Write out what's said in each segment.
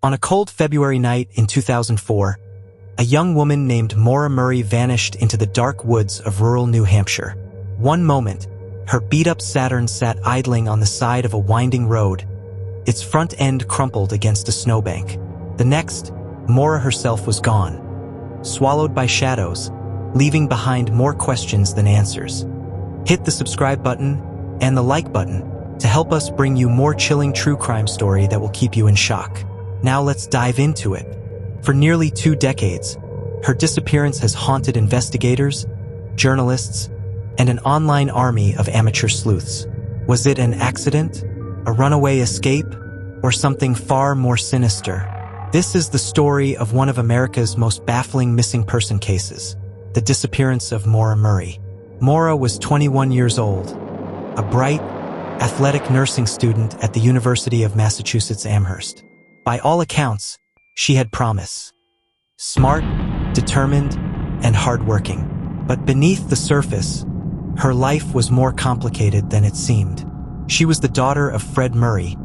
On a cold February night in 2004, a young woman named Maura Murray vanished into the dark woods of rural New Hampshire. One moment, her beat-up Saturn sat idling on the side of a winding road, its front end crumpled against a snowbank. The next, Maura herself was gone, swallowed by shadows, leaving behind more questions than answers. Hit the subscribe button and the like button to help us bring you more chilling true crime story that will keep you in shock. Now let's dive into it. For nearly 2 decades, her disappearance has haunted investigators, journalists, and an online army of amateur sleuths. Was it an accident, a runaway escape, or something far more sinister? This is the story of one of America's most baffling missing person cases, the disappearance of Maura Murray. Maura was 21 years old, a bright, athletic nursing student at the University of Massachusetts Amherst. By all accounts, she had promise. Smart, determined, and hardworking. But beneath the surface, her life was more complicated than it seemed. She was the daughter of Fred Murray,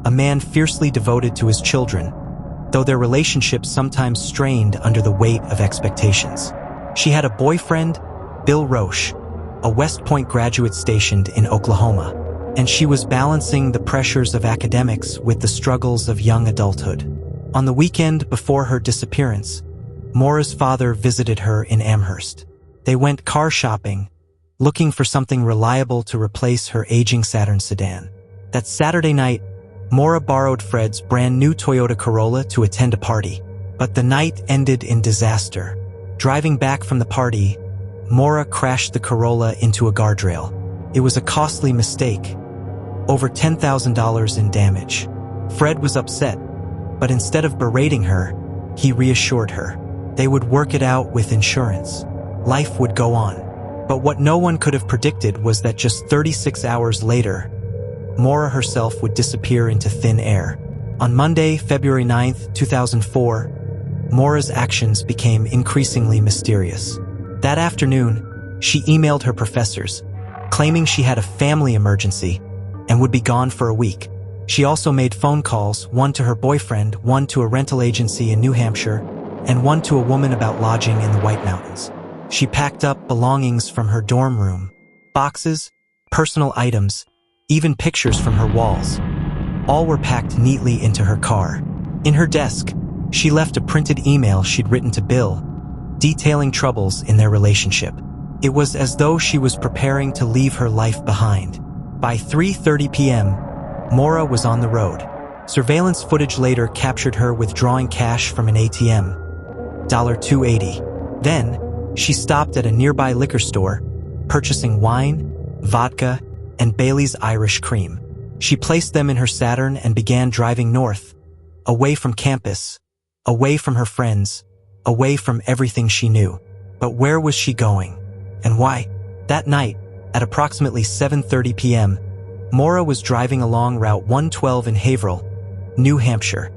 a man fiercely devoted to his children, though their relationship sometimes strained under the weight of expectations. She had a boyfriend, Bill Roche, a West Point graduate stationed in Oklahoma, and she was balancing the pressures of academics with the struggles of young adulthood. On the weekend before her disappearance, Maura's father visited her in Amherst. They went car shopping, looking for something reliable to replace her aging Saturn sedan. That Saturday night, Maura borrowed Fred's brand new Toyota Corolla to attend a party. But the night ended in disaster. Driving back from the party, Maura crashed the Corolla into a guardrail. It was a costly mistake, over $10,000 in damage. Fred was upset, but instead of berating her, he reassured her. They would work it out with insurance. Life would go on. But what no one could have predicted was that just 36 hours later, Maura herself would disappear into thin air. On Monday, February 9th, 2004, Maura's actions became increasingly mysterious. That afternoon, she emailed her professors, claiming she had a family emergency and would be gone for a week. She also made phone calls, one to her boyfriend, one to a rental agency in New Hampshire, and one to a woman about lodging in the White Mountains. She packed up belongings from her dorm room, boxes, personal items, even pictures from her walls. All were packed neatly into her car. In her desk, she left a printed email she'd written to Bill, detailing troubles in their relationship. It was as though she was preparing to leave her life behind. By 3:30 p.m., Maura was on the road. Surveillance footage later captured her withdrawing cash from an ATM, $2.80. Then, she stopped at a nearby liquor store, purchasing wine, vodka, and Bailey's Irish Cream. She placed them in her Saturn and began driving north, away from campus, away from her friends, away from everything she knew. But where was she going? And why? That night, at approximately 7:30 p.m., Maura was driving along Route 112 in Haverhill, New Hampshire,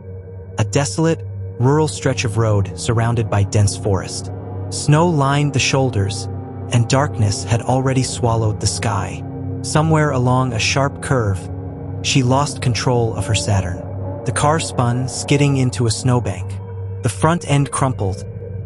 a desolate, rural stretch of road surrounded by dense forest. Snow lined the shoulders, and darkness had already swallowed the sky. Somewhere along a sharp curve, she lost control of her Saturn. The car spun, skidding into a snowbank. The front end crumpled,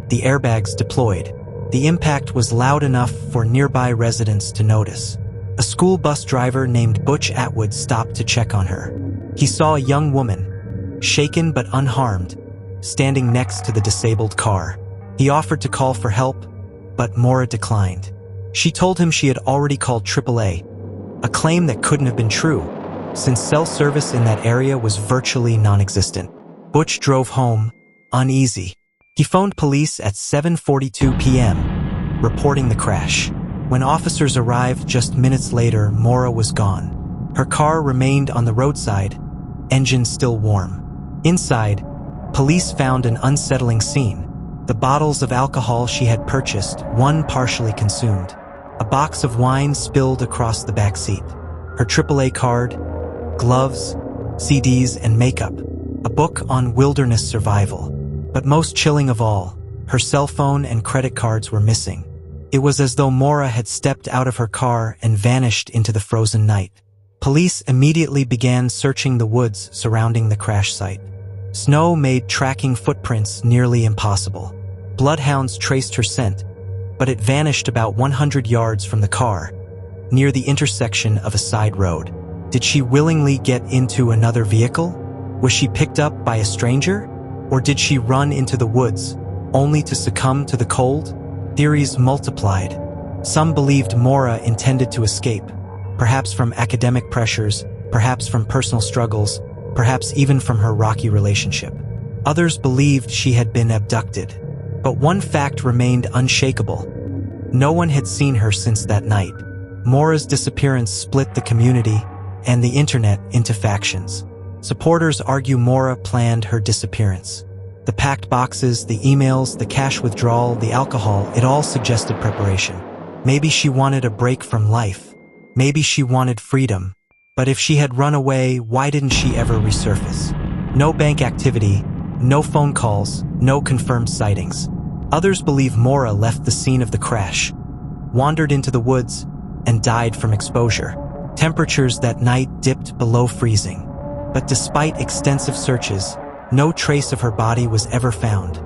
the airbags deployed. The impact was loud enough for nearby residents to notice. A school bus driver named Butch Atwood stopped to check on her. He saw a young woman, shaken but unharmed, standing next to the disabled car. He offered to call for help, but Maura declined. She told him she had already called AAA, a claim that couldn't have been true, since cell service in that area was virtually non-existent. Butch drove home, uneasy. He phoned police at 7:42 p.m., reporting the crash. When officers arrived just minutes later, Maura was gone. Her car remained on the roadside, engine still warm. Inside, police found an unsettling scene. The bottles of alcohol she had purchased, one partially consumed. A box of wine spilled across the back seat. Her AAA card, gloves, CDs, and makeup. A book on wilderness survival. But most chilling of all, her cell phone and credit cards were missing. It was as though Maura had stepped out of her car and vanished into the frozen night. Police immediately began searching the woods surrounding the crash site. Snow made tracking footprints nearly impossible. Bloodhounds traced her scent, but it vanished about 100 yards from the car, near the intersection of a side road. Did she willingly get into another vehicle? Was she picked up by a stranger? Or did she run into the woods, only to succumb to the cold? Theories multiplied. Some believed Maura intended to escape, perhaps from academic pressures, perhaps from personal struggles, perhaps even from her rocky relationship. Others believed she had been abducted. But one fact remained unshakable. No one had seen her since that night. Maura's disappearance split the community and the internet into factions. Supporters argue Maura planned her disappearance. The packed boxes, the emails, the cash withdrawal, the alcohol, it all suggested preparation. Maybe she wanted a break from life. Maybe she wanted freedom. But if she had run away, why didn't she ever resurface? No bank activity, no phone calls, no confirmed sightings. Others believe Maura left the scene of the crash, wandered into the woods, and died from exposure. Temperatures that night dipped below freezing. But despite extensive searches, no trace of her body was ever found.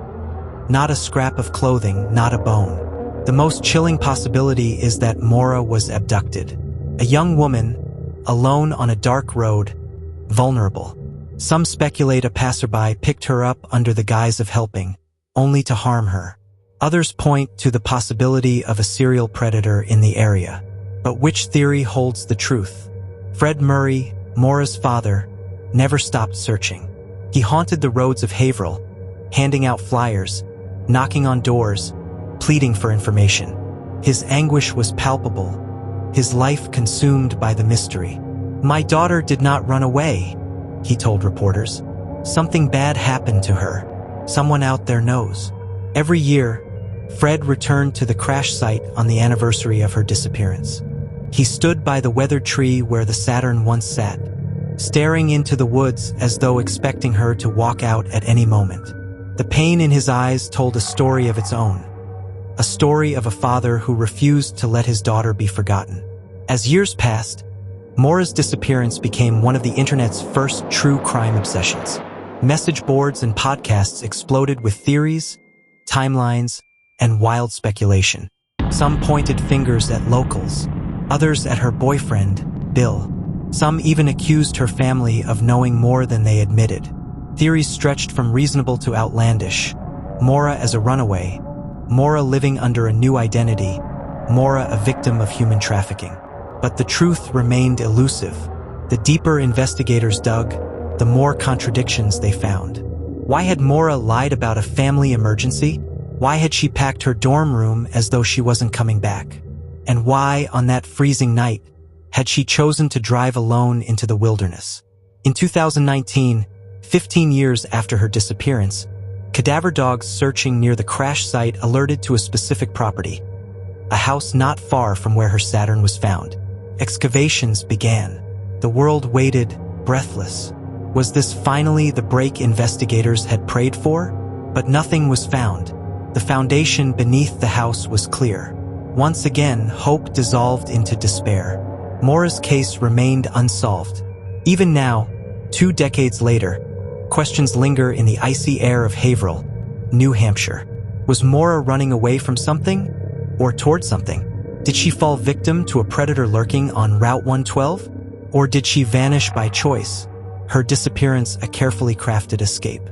Not a scrap of clothing, not a bone. The most chilling possibility is that Maura was abducted. A young woman, alone on a dark road, vulnerable. Some speculate a passerby picked her up under the guise of helping, only to harm her. Others point to the possibility of a serial predator in the area. But which theory holds the truth? Fred Murray, Maura's father, never stopped searching. He haunted the roads of Haverhill, handing out flyers, knocking on doors, pleading for information. His anguish was palpable, his life consumed by the mystery. "My daughter did not run away," he told reporters. "Something bad happened to her. Someone out there knows." Every year, Fred returned to the crash site on the anniversary of her disappearance. He stood by the weathered tree where the Saturn once sat, staring into the woods as though expecting her to walk out at any moment. The pain in his eyes told a story of its own, a story of a father who refused to let his daughter be forgotten. As years passed, Maura's disappearance became one of the internet's first true crime obsessions. Message boards and podcasts exploded with theories, timelines, and wild speculation. Some pointed fingers at locals, others at her boyfriend, Bill. Some even accused her family of knowing more than they admitted. Theories stretched from reasonable to outlandish. Maura as a runaway, Maura living under a new identity, Maura a victim of human trafficking. But the truth remained elusive. The deeper investigators dug, the more contradictions they found. Why had Maura lied about a family emergency? Why had she packed her dorm room as though she wasn't coming back? And why, on that freezing night, had she chosen to drive alone into the wilderness? In 2019, 15 years after her disappearance, cadaver dogs searching near the crash site alerted to a specific property, a house not far from where her Saturn was found. Excavations began. The world waited, breathless. Was this finally the break investigators had prayed for? But nothing was found. The foundation beneath the house was clear. Once again, hope dissolved into despair. Maura's case remained unsolved. Even now, 2 decades later, questions linger in the icy air of Haverhill, New Hampshire. Was Maura running away from something? Or toward something? Did she fall victim to a predator lurking on Route 112? Or did she vanish by choice, her disappearance a carefully crafted escape?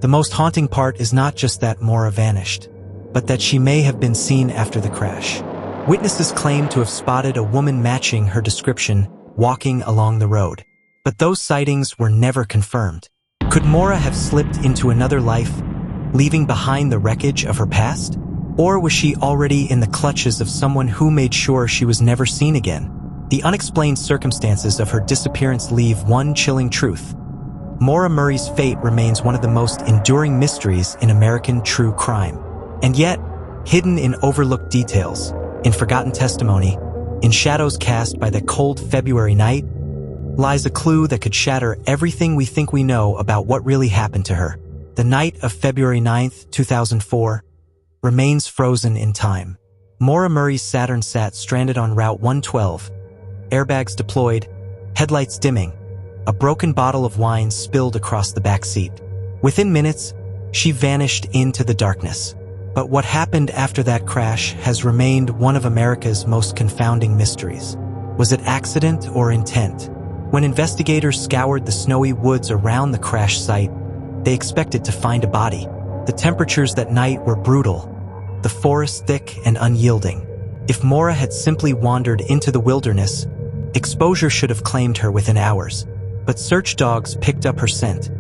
The most haunting part is not just that Maura vanished, but that she may have been seen after the crash. Witnesses claim to have spotted a woman matching her description walking along the road. But those sightings were never confirmed. Could Maura have slipped into another life, leaving behind the wreckage of her past? Or was she already in the clutches of someone who made sure she was never seen again? The unexplained circumstances of her disappearance leave one chilling truth. Maura Murray's fate remains one of the most enduring mysteries in American true crime. And yet, hidden in overlooked details, in forgotten testimony, in shadows cast by that cold February night, lies a clue that could shatter everything we think we know about what really happened to her. The night of February 9th, 2004, remains frozen in time. Maura Murray's Saturn sat stranded on Route 112, airbags deployed, headlights dimming, a broken bottle of wine spilled across the back seat. Within minutes, she vanished into the darkness. But what happened after that crash has remained one of America's most confounding mysteries. Was it accident or intent? When investigators scoured the snowy woods around the crash site, they expected to find a body. The temperatures that night were brutal, the forest thick and unyielding. If Maura had simply wandered into the wilderness, exposure should have claimed her within hours. But search dogs picked up her scent,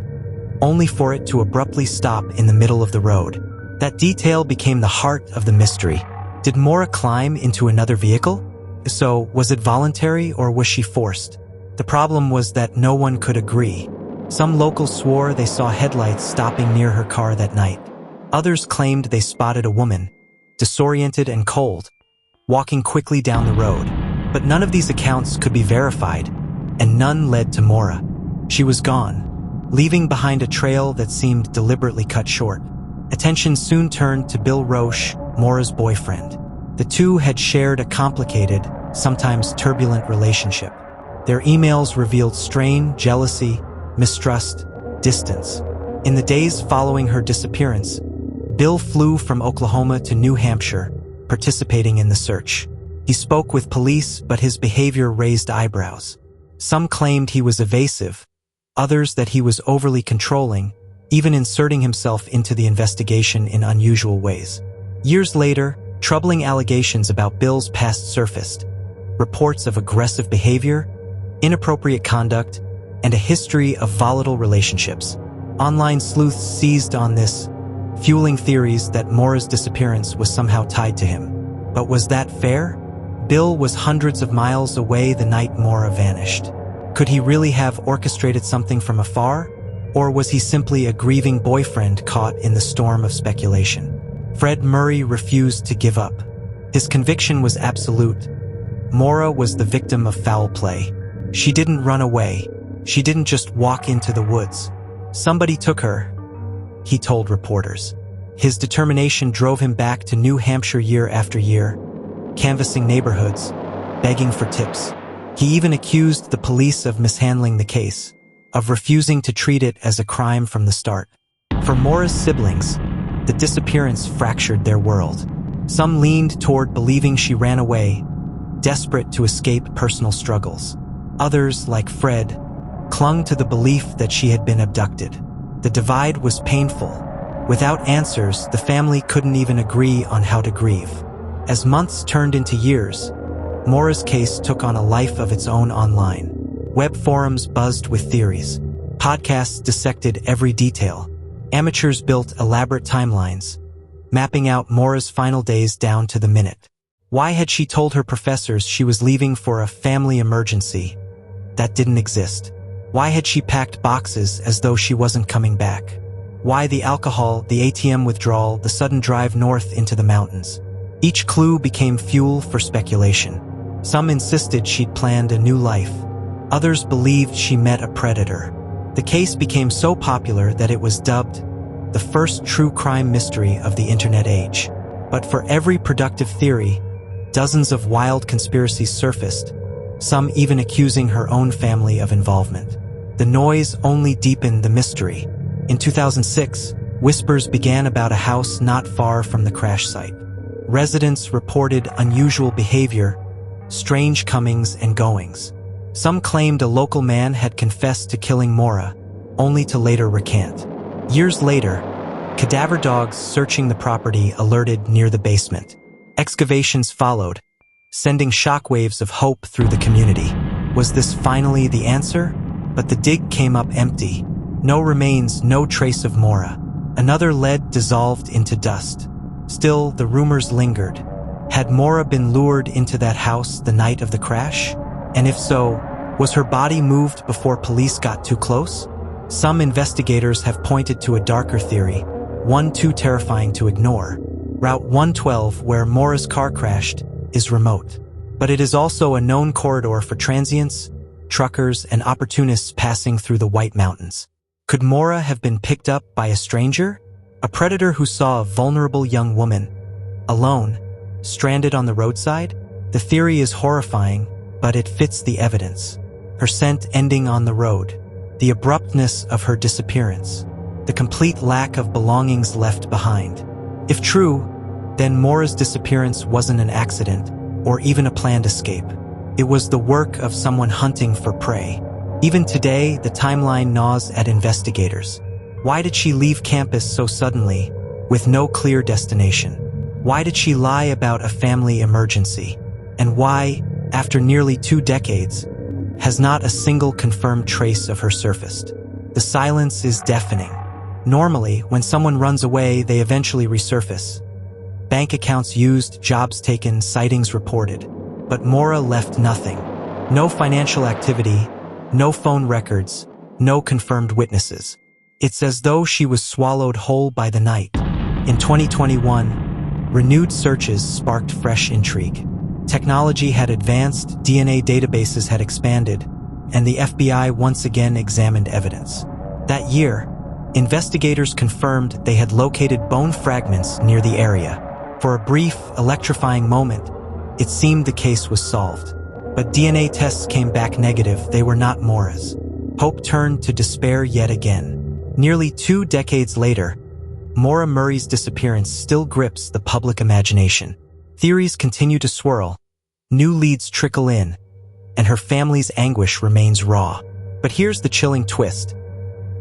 only for it to abruptly stop in the middle of the road. That detail became the heart of the mystery. Did Maura climb into another vehicle? So, was it voluntary or was she forced? The problem was that no one could agree. Some locals swore they saw headlights stopping near her car that night. Others claimed they spotted a woman, disoriented and cold, walking quickly down the road. But none of these accounts could be verified, and none led to Maura. She was gone, leaving behind a trail that seemed deliberately cut short. Attention soon turned to Bill Roche, Maura's boyfriend. The two had shared a complicated, sometimes turbulent relationship. Their emails revealed strain, jealousy, mistrust, distance. In the days following her disappearance, Bill flew from Oklahoma to New Hampshire, participating in the search. He spoke with police, but his behavior raised eyebrows. Some claimed he was evasive, others that he was overly controlling, even inserting himself into the investigation in unusual ways. Years later, troubling allegations about Bill's past surfaced. Reports of aggressive behavior, inappropriate conduct, and a history of volatile relationships. Online sleuths seized on this, fueling theories that Maura's disappearance was somehow tied to him. But was that fair? Bill was hundreds of miles away the night Maura vanished. Could he really have orchestrated something from afar? Or was he simply a grieving boyfriend caught in the storm of speculation? Fred Murray refused to give up. His conviction was absolute. Maura was the victim of foul play. She didn't run away. She didn't just walk into the woods. Somebody took her, he told reporters. His determination drove him back to New Hampshire year after year, canvassing neighborhoods, begging for tips. He even accused the police of mishandling the case, of refusing to treat it as a crime from the start. For Maura's siblings, the disappearance fractured their world. Some leaned toward believing she ran away, desperate to escape personal struggles. Others, like Fred, clung to the belief that she had been abducted. The divide was painful. Without answers, the family couldn't even agree on how to grieve. As months turned into years, Maura's case took on a life of its own online. Web forums buzzed with theories. Podcasts dissected every detail. Amateurs built elaborate timelines, mapping out Maura's final days down to the minute. Why had she told her professors she was leaving for a family emergency that didn't exist? Why had she packed boxes as though she wasn't coming back? Why the alcohol, the ATM withdrawal, the sudden drive north into the mountains? Each clue became fuel for speculation. Some insisted she'd planned a new life. Others believed she met a predator. The case became so popular that it was dubbed the first true crime mystery of the internet age. But for every productive theory, dozens of wild conspiracies surfaced, some even accusing her own family of involvement. The noise only deepened the mystery. In 2006, whispers began about a house not far from the crash site. Residents reported unusual behavior, strange comings and goings. Some claimed a local man had confessed to killing Maura, only to later recant. Years later, cadaver dogs searching the property alerted near the basement. Excavations followed, sending shockwaves of hope through the community. Was this finally the answer? But the dig came up empty. No remains, no trace of Maura. Another lead dissolved into dust. Still, the rumors lingered. Had Maura been lured into that house the night of the crash? And if so, was her body moved before police got too close? Some investigators have pointed to a darker theory, one too terrifying to ignore. Route 112, where Maura's car crashed, is remote. But it is also a known corridor for transients, truckers, and opportunists passing through the White Mountains. Could Maura have been picked up by a stranger? A predator who saw a vulnerable young woman, alone, stranded on the roadside? The theory is horrifying, but it fits the evidence. Her scent ending on the road, the abruptness of her disappearance. the complete lack of belongings left behind. If true, then Maura's disappearance wasn't an accident or even a planned escape. It was the work of someone hunting for prey. Even today, the timeline gnaws at investigators. Why did she leave campus so suddenly, with no clear destination? Why did she lie about a family emergency? And why, after nearly 2 decades, has not a single confirmed trace of her surfaced? The silence is deafening. Normally, when someone runs away, they eventually resurface. Bank accounts used, jobs taken, sightings reported. But Maura left nothing. No financial activity, no phone records, no confirmed witnesses. It's as though she was swallowed whole by the night. In 2021, renewed searches sparked fresh intrigue. Technology had advanced, DNA databases had expanded, and the FBI once again examined evidence. That year, investigators confirmed they had located bone fragments near the area. For a brief, electrifying moment, it seemed the case was solved. But DNA tests came back negative. They were not Maura's. Hope turned to despair yet again. Nearly 2 decades later, Maura Murray's disappearance still grips the public imagination. Theories continue to swirl, new leads trickle in, and her family's anguish remains raw. But here's the chilling twist.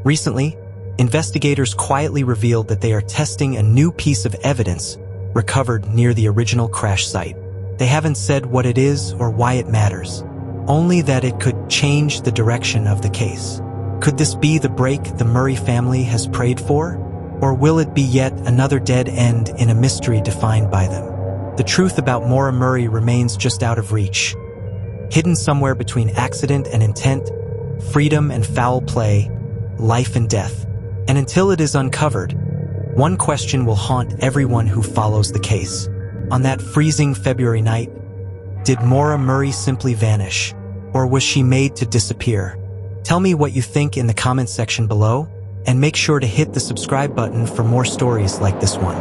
Recently, investigators quietly revealed that they are testing a new piece of evidence recovered near the original crash site. They haven't said what it is or why it matters, only that it could change the direction of the case. Could this be the break the Murray family has prayed for? Or will it be yet another dead end in a mystery defined by them? The truth about Maura Murray remains just out of reach. Hidden somewhere between accident and intent, freedom and foul play, life and death. And until it is uncovered, one question will haunt everyone who follows the case. On that freezing February night, did Maura Murray simply vanish, or was she made to disappear? Tell me what you think in the comments section below, and make sure to hit the subscribe button for more stories like this one.